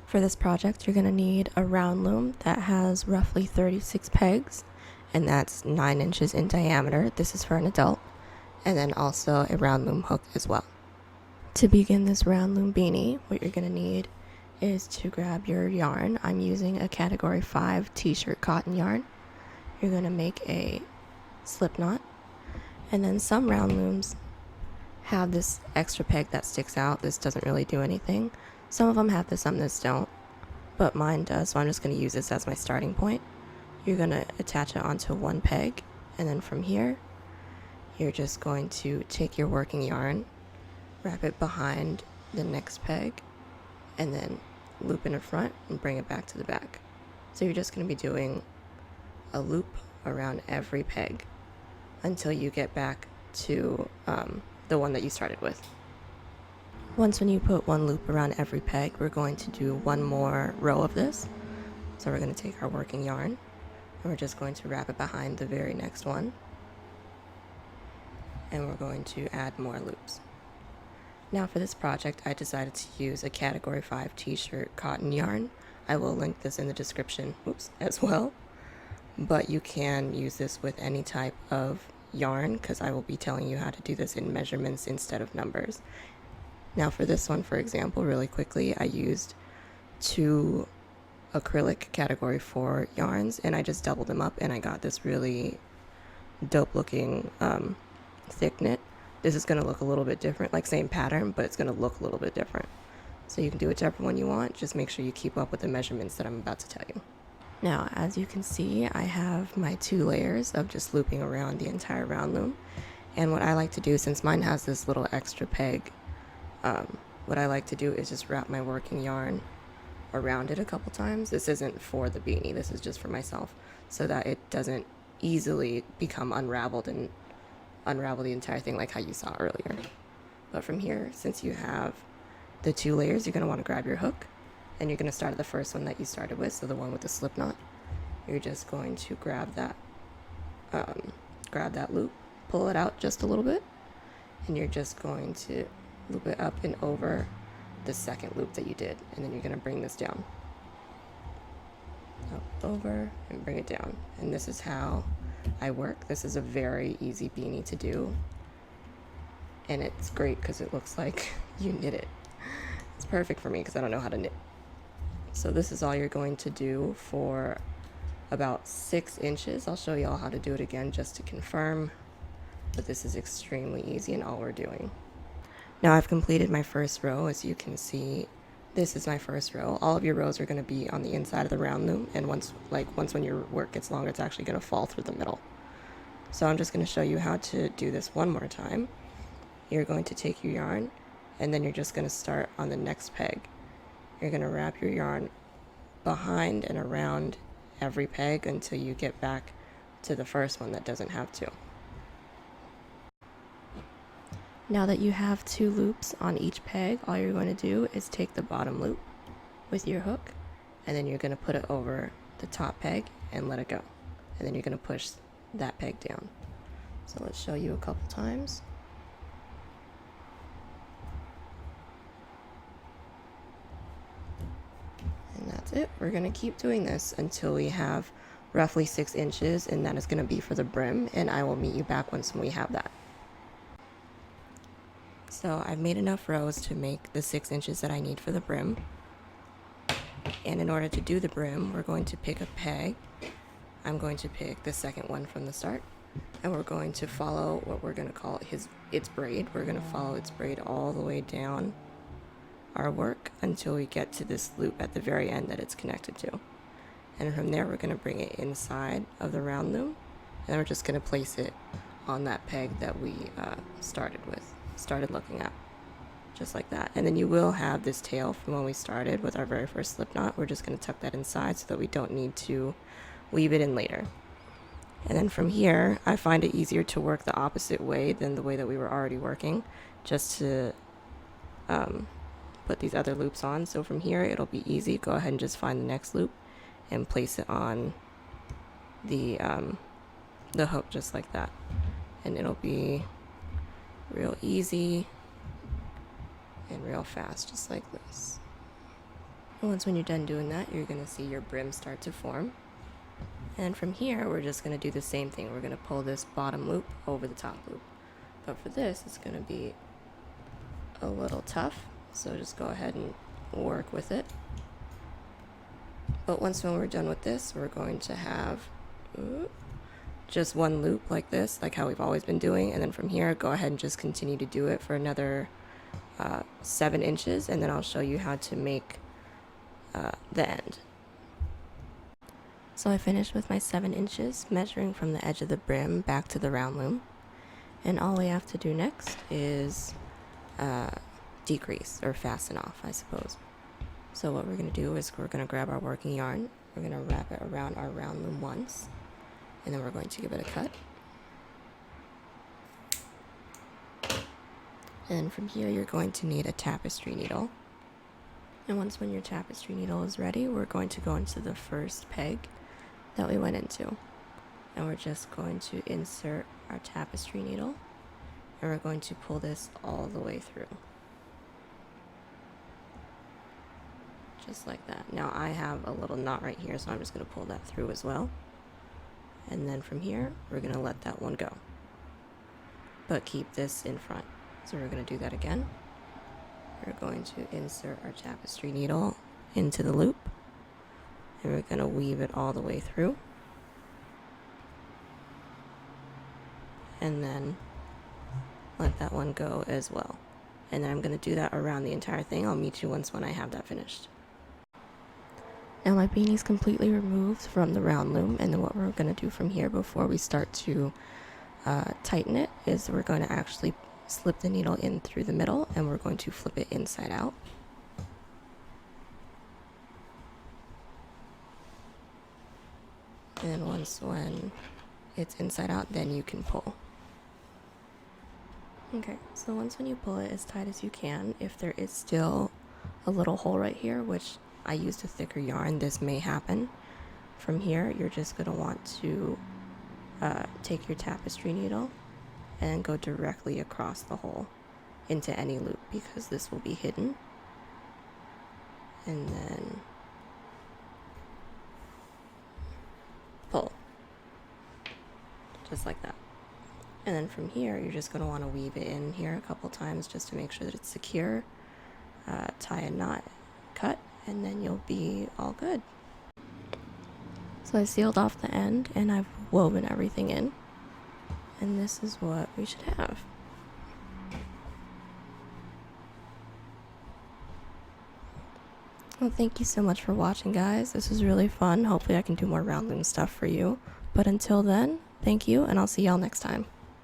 For this project, you're going to need a round loom that has roughly 36 pegs, and that's 9 inches in diameter. This is for an adult. And then also a round loom hook as well. To begin this round loom beanie, what you're going to need is to grab your yarn. I'm using a category 5 t-shirt cotton yarn. You're going to make a slip knot, and then some round looms have this extra peg that sticks out. This doesn't really do anything. Some of them have this, some that don't, but mine does, so I'm just going to use this as my starting point. You're going to attach it onto one peg, and then from here you're just going to take your working yarn, wrap it behind the next peg, and then loop in the front and bring it back to the back. So you're just going to be doing a loop around every peg until you get back to the one that you started with. Once when you put one loop around every peg, we're going to do one more row of this. So we're going to take our working yarn and we're just going to wrap it behind the very next one, and we're going to add more loops. Now for this project, I decided to use a category 5 t-shirt cotton yarn. I will link this in the description as well, but you can use this with any type of yarn because I will be telling you how to do this in measurements instead of numbers. Now for this one, for example, really quickly, I used 2 acrylic category 4 yarns and I just doubled them up and I got this really dope looking thick knit. This is going to look a little bit different, like same pattern, but it's going to look a little bit different. So you can do whichever one you want, just make sure you keep up with the measurements that I'm about to tell you. Now, as you can see, I have my 2 layers of just looping around the entire round loom. And what I like to do, since mine has this little extra peg, what I like to do is just wrap my working yarn around it a couple times. This isn't for the beanie, this is just for myself, so that it doesn't easily become unraveled and unravel the entire thing like how you saw earlier. But from here, since you have the 2 layers, you're going to want to grab your hook, and you're going to start at the first one that you started with, so the one with the slip knot. You're just going to grab that loop, pull it out just a little bit, and you're just going to loop it up and over the second loop that you did, and then you're going to bring this down, up, over, and bring it down. And this is how I work. This is a very easy beanie to do, and it's great because it looks like you knit it. It's perfect for me because I don't know how to knit. So this is all you're going to do for about 6 inches. I'll show you all how to do it again just to confirm, but this is extremely easy and all we're doing. Now I've completed my first row. As you can see, this is my first row. All of your rows are going to be on the inside of the round loom, and once when your work gets longer, it's actually going to fall through the middle. So I'm just going to show you how to do this one more time. You're going to take your yarn, and then you're just going to start on the next peg. You're going to wrap your yarn behind and around every peg until you get back to the first one that doesn't have 2. Now that you have 2 loops on each peg, all you're going to do is take the bottom loop with your hook, and then you're going to put it over the top peg and let it go. And then you're going to push that peg down. So let's show you a couple times. And that's it. We're going to keep doing this until we have roughly 6 inches, and that is going to be for the brim, and I will meet you back once we have that. So I've made enough rows to make the 6 inches that I need for the brim. And in order to do the brim, we're going to pick a peg. I'm going to pick the second one from the start, and we're going to follow what we're going to call its braid. We're going to follow its braid all the way down our work until we get to this loop at the very end that it's connected to. And from there, we're going to bring it inside of the round loom, and we're just going to place it on that peg that we started looking at, just like that. And then you will have this tail from when we started with our very first slip knot. We're just going to tuck that inside so that we don't need to weave it in later. And then from here, I find it easier to work the opposite way than the way that we were already working, just to put these other loops on. So from here, it'll be easy. Go ahead and just find the next loop and place it on the hook just like that. And it'll be real easy and real fast, just like this. And once when you're done doing that, you're going to see your brim start to form. And from here, we're just going to do the same thing. We're going to pull this bottom loop over the top loop. But for this, it's going to be a little tough, so just go ahead and work with it. But once when we're done with this, we're going to have just one loop like this, like how we've always been doing, and then from here, go ahead and just continue to do it for another 7 inches, and then I'll show you how to make the end. So I finished with my 7 inches, measuring from the edge of the brim back to the round loom. And all we have to do next is decrease, or fasten off, I suppose. So what we're going to do is we're going to grab our working yarn, we're going to wrap it around our round loom once, and then we're going to give it a cut. And from here, you're going to need a tapestry needle. And once when your tapestry needle is ready, we're going to go into the first peg that we went into. And we're just going to insert our tapestry needle, and we're going to pull this all the way through. Just like that. Now I have a little knot right here, so I'm just going to pull that through as well. And then from here, we're going to let that one go. But keep this in front. So we're going to do that again. We're going to insert our tapestry needle into the loop, and we're going to weave it all the way through. And then let that one go as well. And then I'm going to do that around the entire thing. I'll meet you when I have that finished. Now my beanie's completely removed from the round loom, and then what we're going to do from here before we start to tighten it is we're going to actually slip the needle in through the middle, and we're going to flip it inside out. And once when it's inside out, then you can pull. Okay, so once when you pull it as tight as you can, if there is still a little hole right here, which I used a thicker yarn, this may happen. From here, you're just going to want to take your tapestry needle and go directly across the hole into any loop, because this will be hidden. And then pull. Just like that. And then from here, you're just going to want to weave it in here a couple times just to make sure that it's secure. Tie a knot, cut, and then you'll be all good. So I sealed off the end, and I've woven everything in. And this is what we should have. Well, thank you so much for watching, guys. This was really fun. Hopefully I can do more round loom stuff for you. But until then, thank you, and I'll see y'all next time.